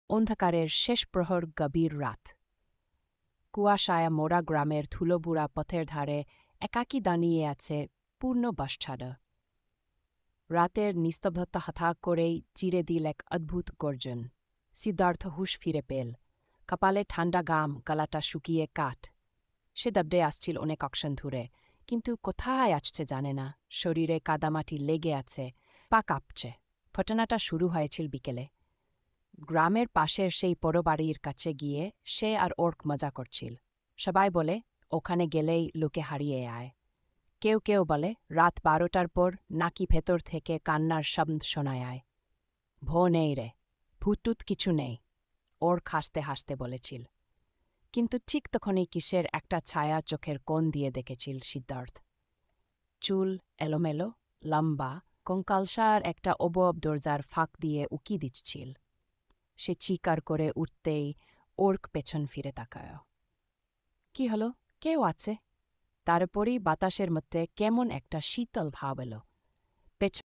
অন্ধকারের শেষ প্রহর, গভীর রাত। কুয়াশায় মোড়া গ্রামের ধুলোবুড়া পথের ধারে একাকী দাঁড়িয়ে আছে পূর্ণ বাসছাড়া। রাতের নিস্তব্ধতা হঠাৎ করেই চিরে দিল এক অদ্ভুত গর্জন। সিদ্ধার্থ হুঁশ ফিরে পেল। কপালে ঠান্ডা গাম, গলাটা শুকিয়ে কাঠ। সে দাবড়ে আসছিল অনেক অকশন ধরে, কিন্তু কোথায় আসছে জানে না। শরীরে কাদামাটি লেগে আছে, পা কাঁপছে। ঘটনাটা শুরু হয়েছিল বিকেলে। গ্রামের পাশের সেই বড় বাড়ির কাছে গিয়ে সে আর ওর্ক মজা করছিল। সবাই বলে ওখানে গেলেই লোকে হারিয়ে আয়। কেউ কেউ বলে রাত 12টার পর নাকি ভেতর থেকে কান্নার শব্দ শোনায় আয়। ভো নেই রে, ভূতটুত কিছু নেই, ওর হাসতে হাসতে বলেছিল। কিন্তু ঠিক তখনই কিসের একটা ছায়া চোখের কোণ দিয়ে দেখেছিল সিদ্ধার্থ। চুল এলোমেলো, লম্বা, কঙ্কালসার একটা অবব দরজার ফাঁক দিয়ে উকি দিচ্ছিল। সে চিকার করে উঠতেই ওর্ক পেছন ফিরে তাকায়। কি হলো, কেউ আছে? তারপরই বাতাসের মধ্যে কেমন একটা শীতল ভাব এলো।